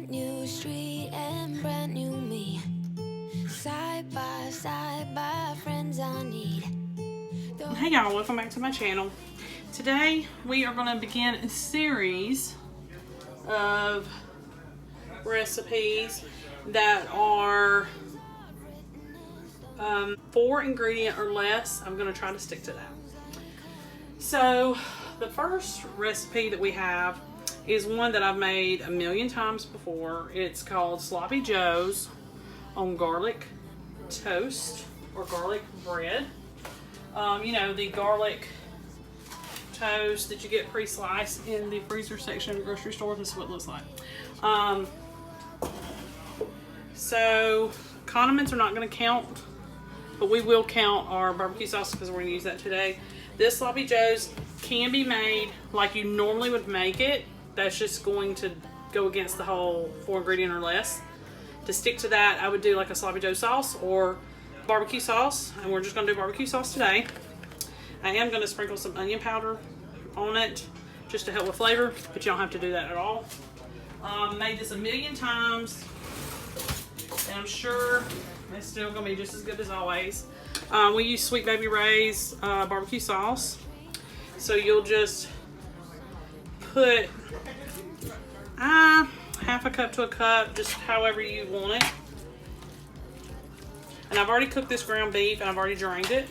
brand new street and brand new me. Side by friends I need. Hey y'all, welcome back to my channel. Today we are going to begin a series of recipes that are 4 ingredient or less. I'm going to try to stick to that. So the first recipe that we have is one that I've made a million times before. It's called Sloppy Joes on garlic toast or garlic bread. You know, the garlic toast that you get pre-sliced in the freezer section of the grocery store. This is what it looks like. So condiments are not going to count, but we will count our barbecue sauce because we're going to use that today. This Sloppy Joes can be made like you normally would make it. That's just going to go against the whole 4 ingredient or less. To stick to that, I would do like a Sloppy Joe sauce or barbecue sauce, and we're just going to do barbecue sauce today. I am going to sprinkle some onion powder on it just to help with flavor, but you don't have to do that at all. Made this a million times, and I'm sure it's still going to be just as good as always. We use Sweet Baby Ray's barbecue sauce, so you'll just put half a cup to a cup, just however you want it. And I've already cooked this ground beef and I've already drained it.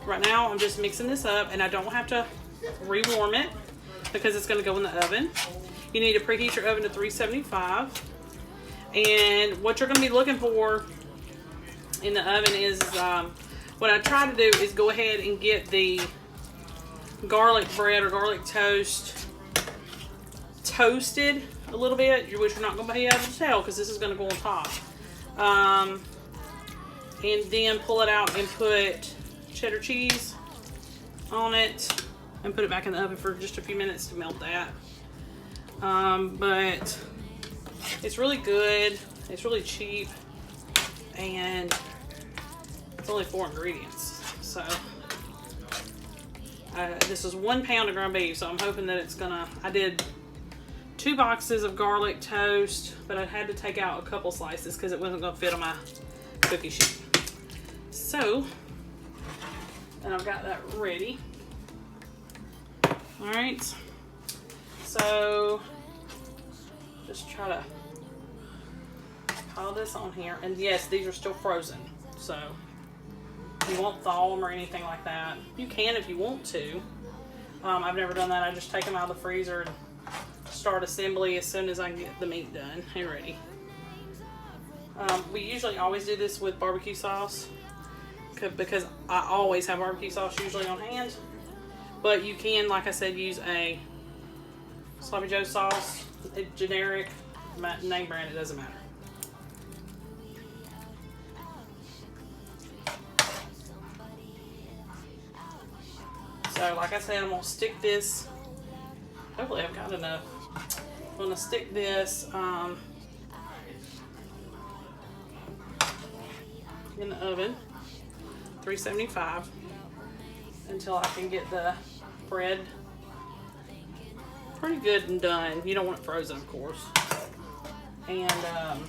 Right now I'm just mixing this up, and I don't have to rewarm it because it's going to go in the oven. You need to preheat your oven to 375. And what you're going to be looking for in the oven is, what I try to do is go ahead and get the garlic bread or garlic toast toasted a little bit, which you're not going to be able to tell because this is going to go on top. And then pull it out and put cheddar cheese on it and put it back in the oven for just a few minutes to melt that. But it's really good, it's really cheap, and it's only 4 ingredients. So this is 1 pound of ground beef, so I'm hoping that it's gonna, I did 2 boxes of garlic toast, but I had to take out a couple slices because it wasn't gonna fit on my cookie sheet. So, and I've got that ready. All right, so just try to pile this on here. And yes, these are still frozen, so you won't thaw them or anything like that. You can if you want to. I've never done that. I just take them out of the freezer and start assembly as soon as I get the meat done and ready. We usually always do this with barbecue sauce because I always have barbecue sauce usually on hand. But you can, like I said, use a Sloppy Joe sauce, a generic name brand, it doesn't matter. So like I said, I'm going to stick this, hopefully I've got enough. I'm going to stick this in the oven, 375, until I can get the bread pretty good and done. You don't want it frozen, of course. And then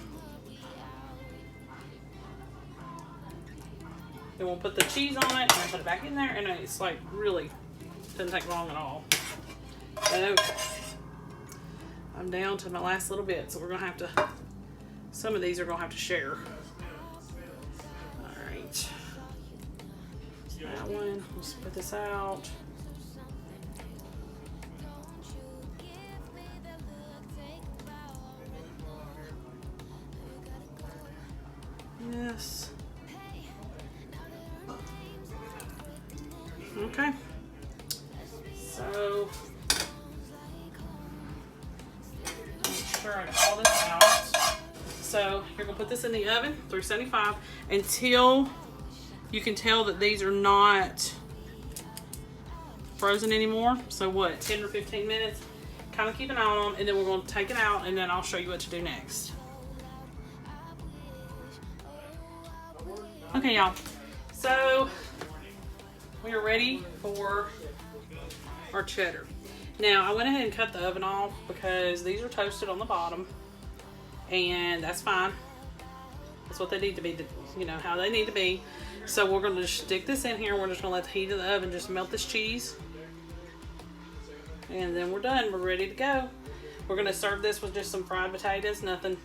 we'll put the cheese on it and put it back in there, and it's like really doesn't take long at all. Okay, I'm down to my last little bit, so we're gonna have to, some of these are gonna have to share. All right, that one, let's put this out. Yes. Okay. So, make sure I got all this out. So, you're going to put this in the oven, 375, until you can tell that these are not frozen anymore. So what, 10 or 15 minutes? Kind of keep an eye on them, and then we're going to take it out, and then I'll show you what to do next. Okay, y'all. So, we are ready for our cheddar. Now, I went ahead and cut the oven off because these are toasted on the bottom. and that's fine. That's what they need to be, you know, how they need to be. So we're going to just stick this in here. We're just going to let the heat of the oven just melt this cheese. And then we're done. We're ready to go. We're going to serve this with just some fried potatoes. Nothing,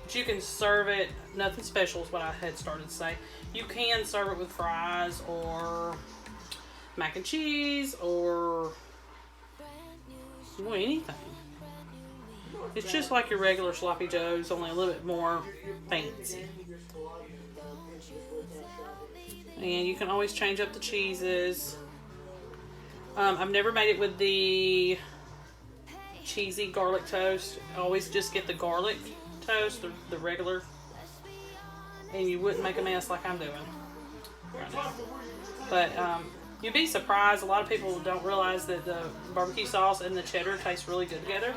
but you can serve it, nothing special is what I had started to say. You can serve it with fries or mac and cheese or anything. It's just like your regular sloppy joes, only a little bit more fancy. And you can always change up the cheeses. I've never made it with the cheesy garlic toast. I always just get the garlic toast, the regular. And you wouldn't make a mess like I'm doing right now. But you'd be surprised. A lot of people don't realize that the barbecue sauce and the cheddar taste really good together.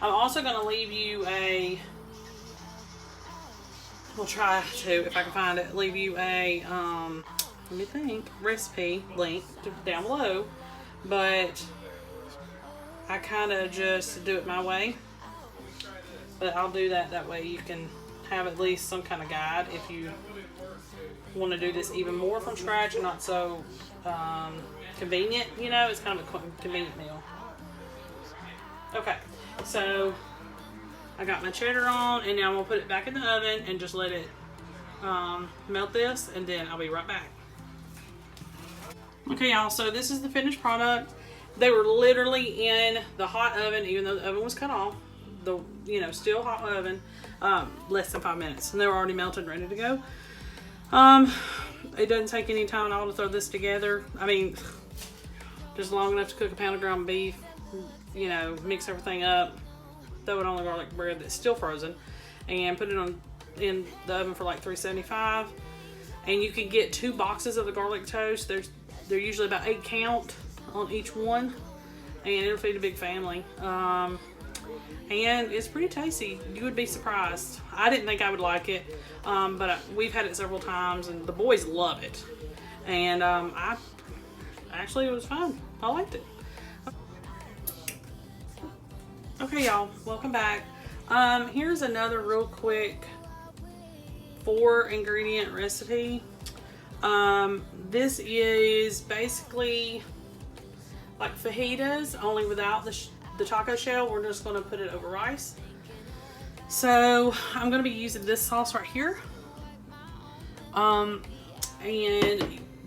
I'm also going to leave you a, we'll try to, if I can find it, leave you a, let me think, recipe link down below. But I kind of just do it my way. But I'll do that way you can have at least some kind of guide if you want to do this even more from scratch and not so convenient. You know, it's kind of a convenient meal. Okay, so I got my cheddar on, and now I'm going to put it back in the oven and just let it melt this, and then I'll be right back. Okay, y'all, so this is the finished product. They were literally in the hot oven, even though the oven was cut off. The, you know, still hot oven, less than 5 minutes, and they were already melted and ready to go. It doesn't take any time at all to throw this together. I mean, just long enough to cook a pound of ground beef, you know, mix everything up, throw it on the garlic bread that's still frozen, and put it in the oven for like 375. And you can get 2 boxes of the garlic toast. They're usually about 8 count on each one, and it'll feed a big family. And it's pretty tasty. You would be surprised. I didn't think I would like it, but we've had it several times, and the boys love it. And it was fun. I liked it. Okay, y'all, welcome back. Here's another real quick 4-ingredient recipe. This is basically like fajitas, only without the taco shell. We're just going to put it over rice. So I'm going to be using this sauce right here. And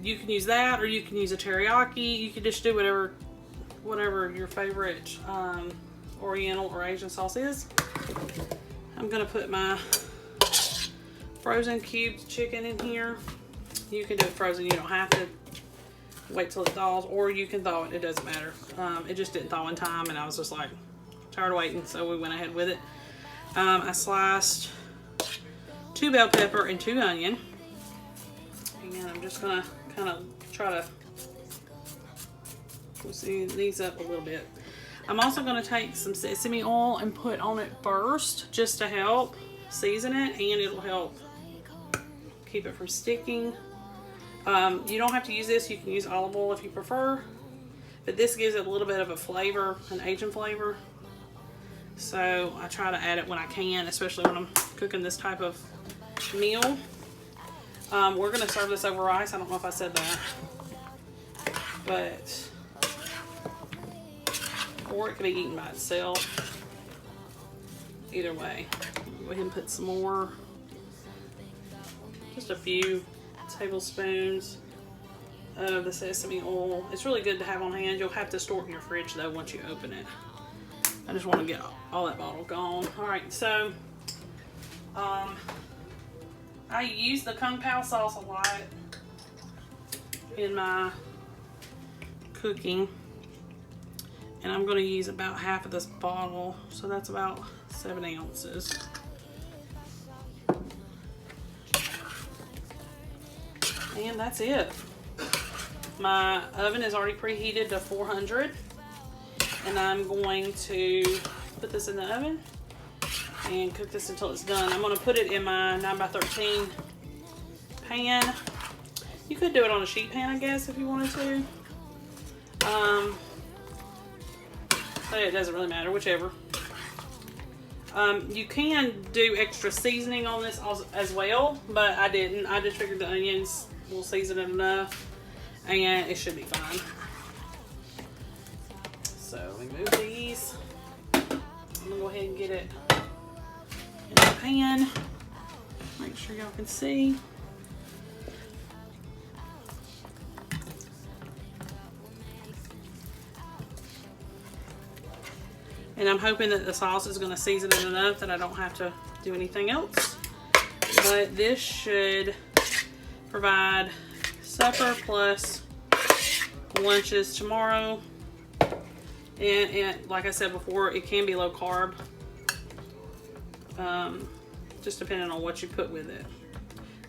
you can use that, or you can use a teriyaki. You can just do whatever your favorite Oriental or Asian sauce is. I'm going to put my frozen cubed chicken in here. You can do it frozen. You don't have to wait till it thaws, or you can thaw it. It doesn't matter. It just didn't thaw in time, and I was just like tired of waiting, so we went ahead with it. I sliced 2 bell pepper and 2 onion, and I'm just gonna kind of try to loosen these up a little bit. I'm also gonna take some sesame oil and put on it first, just to help season it, and it'll help keep it from sticking. You don't have to use this. You can use olive oil if you prefer, but this gives it a little bit of a flavor, an Asian flavor. So I try to add it when I can, especially when I'm cooking this type of meal. We're going to serve this over rice. I don't know if I said that, but or it could be eaten by itself. Either way, go ahead and put some more, just a few tablespoons of the sesame oil. It's really good to have on hand. You'll have to store it in your fridge though once you open it. I just want to get all that bottle gone. Alright, so I use the Kung Pao sauce a lot in my cooking, and I'm going to use about half of this bottle, so that's about 7 ounces. And that's it. My oven is already preheated to 400, and I'm going to put this in the oven and cook this until it's done. I'm going to put it in my 9x13 pan. You could do it on a sheet pan, I guess, if you wanted to. But it doesn't really matter, whichever. You can do extra seasoning on this as well, but I didn't. I just figured the onions will season it enough and it should be fine. So we move these. I'm gonna go ahead and get it in the pan. Make sure y'all can see. And I'm hoping that the sauce is going to season it enough that I don't have to do anything else. But this should provide supper plus lunches tomorrow. And like I said before, it can be low carb. Just depending on what you put with it.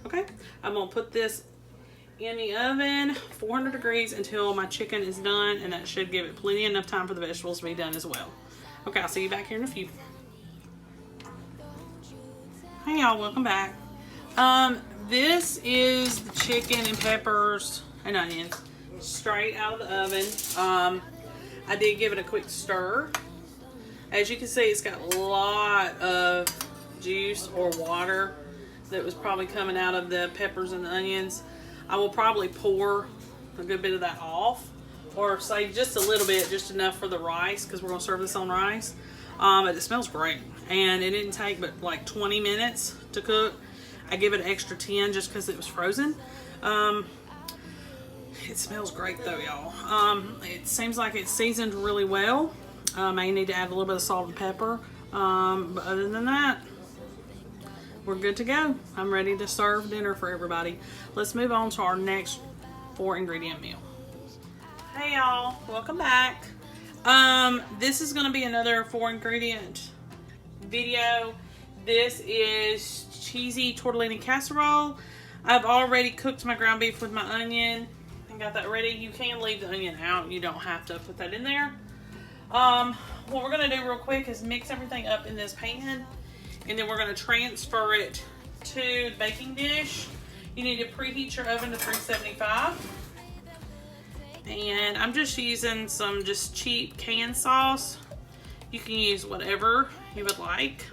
Okay, I'm going to put this in the oven, 400 degrees, until my chicken is done. And that should give it plenty enough time for the vegetables to be done as well. Okay, I'll see you back here in a few. Hey y'all, welcome back. This is the chicken and peppers and onions straight out of the oven. I did give it a quick stir. As you can see, it's got a lot of juice or water that was probably coming out of the peppers and the onions. I will probably pour a good bit of that off, or save just a little bit, just enough for the rice, because we're going to serve this on rice. But it smells great, and it didn't take but like 20 minutes to cook. I give it an extra 10 just because it was frozen. It smells great though, y'all. It seems like it's seasoned really well. I may need to add a little bit of salt and pepper, but other than that, we're good to go. I'm ready to serve dinner for everybody. Let's move on to our next 4-ingredient meal. Hey y'all, welcome back. This is going to be another 4-ingredient video. This is cheesy tortellini casserole. I've already cooked my ground beef with my onion and got that ready. You can leave the onion out. You don't have to put that in there. What we're going to do real quick is mix everything up in this pan, and then we're going to transfer it to the baking dish. You need to preheat your oven to 375. And I'm just using some just cheap canned sauce. You can use whatever you would like,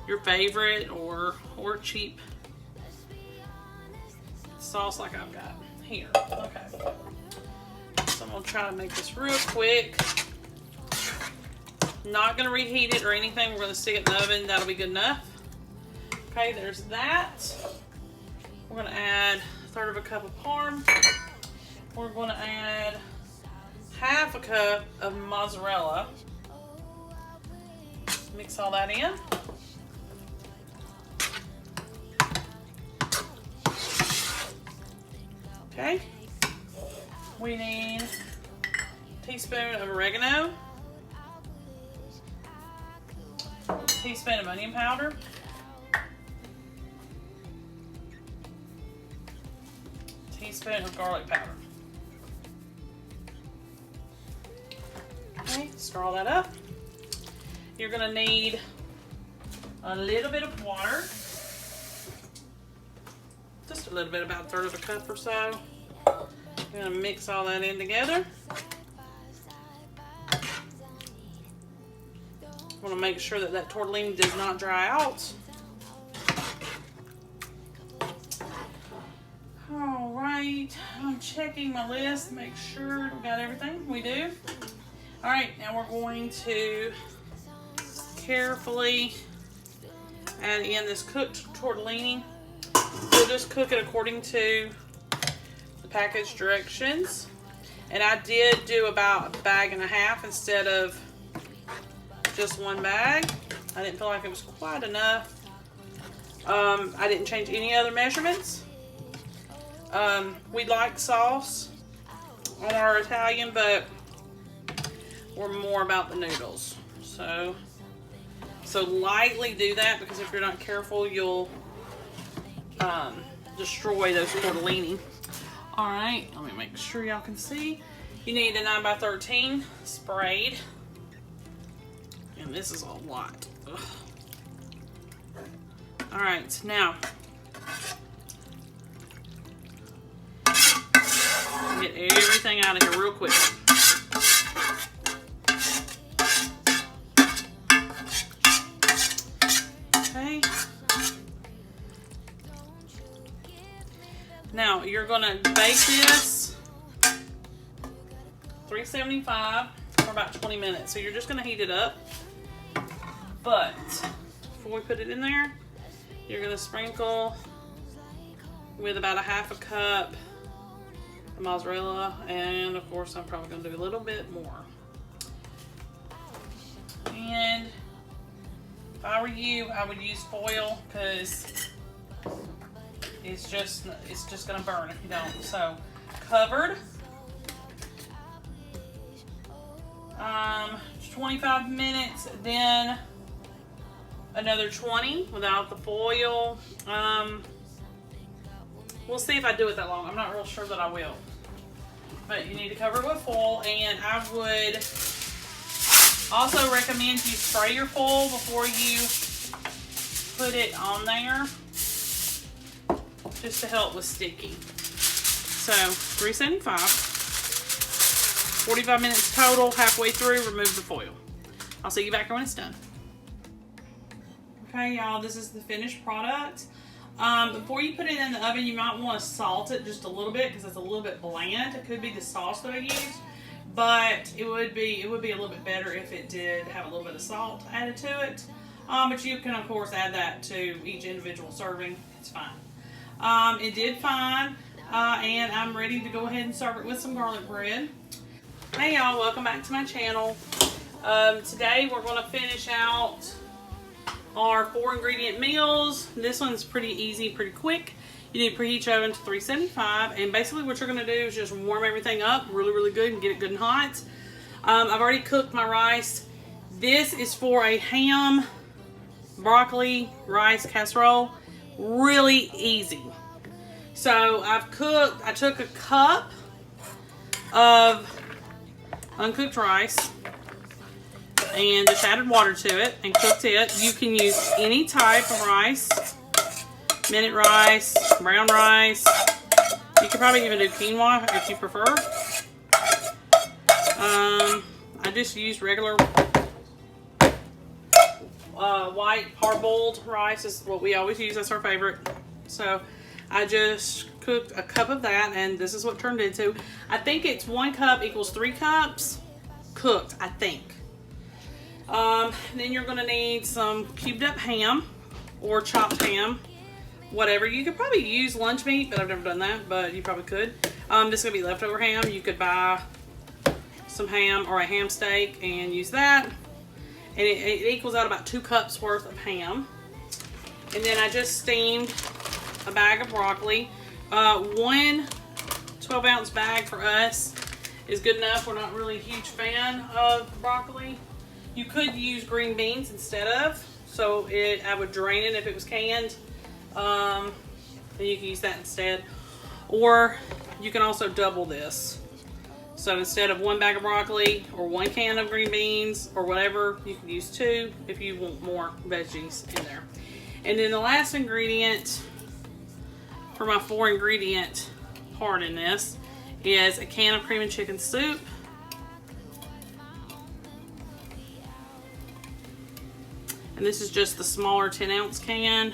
your favorite or cheap sauce like I've got here. Okay, so I'm gonna try to make this real quick. Not gonna reheat it or anything. We're gonna stick it in the oven. That'll be good enough. Okay, there's that. We're gonna add 1/3 cup of parm. We're going to add 1/2 cup of mozzarella. Mix all that in. Okay. We need a teaspoon of oregano, a teaspoon of onion powder, a teaspoon of garlic powder. Okay, stir all that up. You're going to need a little bit of water. Just a little bit, about 1/3 cup or so. I'm going to mix all that in together. I want to make sure that that tortellini does not dry out. All right, I'm checking my list, make sure we got everything. We do. All right, now we're going to carefully add in this cooked tortellini. We'll just cook it according to the package directions. And I did do about 1.5 bags instead of just 1 bag. I didn't feel like it was quite enough. I didn't change any other measurements. We like sauce on our Italian, but we're more about the noodles. So lightly do that, because if you're not careful, you'll destroy those tortellini. All right, let me make sure y'all can see. You need a 9x13 sprayed, and this is a lot. Ugh. All right, now get everything out of here real quick. Okay. Now you're gonna bake this 375 for about 20 minutes. So you're just gonna heat it up. But before we put it in there, you're gonna sprinkle with about a half a cup of mozzarella, and of course I'm probably gonna do a little bit more. And if I were you, I would use foil because it's just gonna burn if you don't. So covered. 25 minutes, then another 20 without the foil. We'll see if I do it that long. I'm not real sure that I will. But you need to cover it with foil, and I would also recommend you spray your foil before you put it on there, just to help with sticking. So 375, 45 minutes total. Halfway through, remove the foil. I'll see you back here when it's done. Okay, y'all, this is the finished product. Before you put it in the oven, you might want to salt it just a little bit because it's a little bit bland. It could be the sauce that I used, but it would be a little bit better if it did have a little bit of salt added to it. But you can of course add that to each individual serving. It's fine. It did fine, and I'm ready to go ahead and serve it with some garlic bread. Hey y'all, welcome back to my channel. Today we're going to finish out our 4 ingredient meals. This one's pretty easy, pretty quick. You need to preheat your oven to 375, and basically what you're going to do is just warm everything up really good and get it good and hot. I've already cooked my rice. This is for a ham, broccoli, rice casserole. Really easy. So I took a cup of uncooked rice and just added water to it and cooked it. You can use any type of rice, minute rice, brown rice. You could probably even do quinoa if you prefer. I just used regular white parboiled rice is what we always use. That's our favorite. So I just cooked a cup of that, and this is what it turned into. I think it's 1 cup equals 3 cups cooked, I think. Then you're going to need some cubed up ham or chopped ham, whatever. You could probably use lunch meat, but I've never done that, but you probably could. This is going to be leftover ham. You could buy some ham or a ham steak and use that. And it equals out about 2 cups worth of ham. And then I just steamed a bag of broccoli. 1 12-ounce bag for us is good enough. We're not really a huge fan of broccoli. You could use green beans instead of, so I would drain it if it was canned, and you can use that instead. Or you can also double this. So instead of 1 bag of broccoli or 1 can of green beans or whatever, you can use 2 if you want more veggies in there. And then the last ingredient for my 4 ingredient part in this is a can of cream and chicken soup. And this is just the smaller 10-ounce can.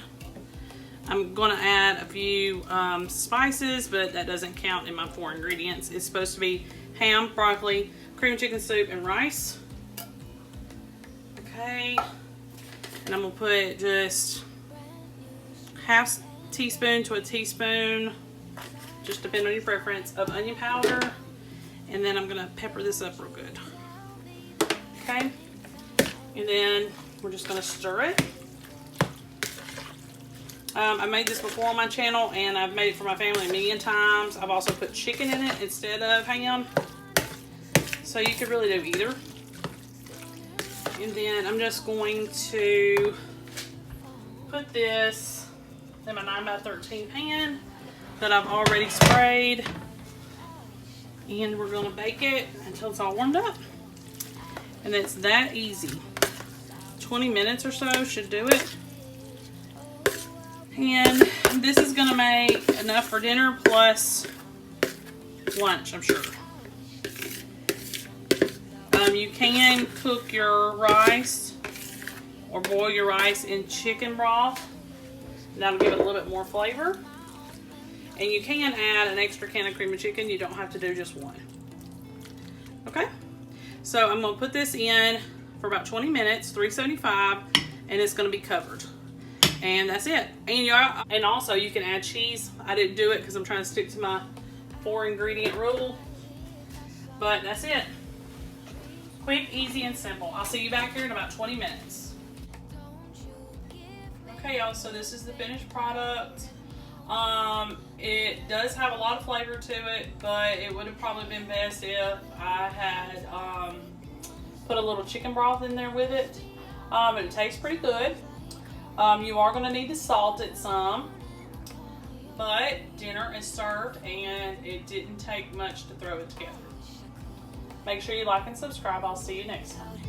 I'm going to add a few spices, but that doesn't count in my 4 ingredients. It's supposed to be ham, broccoli, cream and chicken soup, and rice. Okay. And I'm going to put just half teaspoon to a teaspoon, just depending on your preference, of onion powder. And then I'm going to pepper this up real good. Okay. And then we're just going to stir it. I made this before on my channel, and I've made it for my family a million times. I've also put chicken in it instead of ham. So you could really do either. And then I'm just going to put this in my 9x13 pan that I've already sprayed. And we're going to bake it until it's all warmed up. And it's that easy. 20 minutes or so should do it. And this is going to make enough for dinner plus lunch, I'm sure. You can cook your rice or boil your rice in chicken broth. That'll give it a little bit more flavor. And you can add an extra can of cream of chicken. You don't have to do just one. Okay, so I'm gonna put this in for about 20 minutes, 375, and it's gonna be covered. And that's it. And also you can add cheese. I didn't do it because I'm trying to stick to my 4-ingredient rule. But that's it. Quick, easy, and simple. I'll see you back here in about 20 minutes. Okay, y'all, so this is the finished product. It does have a lot of flavor to it, but it would have probably been best if I had put a little chicken broth in there with it. But it tastes pretty good. You are going to need to salt it some, but dinner is served and it didn't take much to throw it together. Make sure you like and subscribe. I'll see you next time.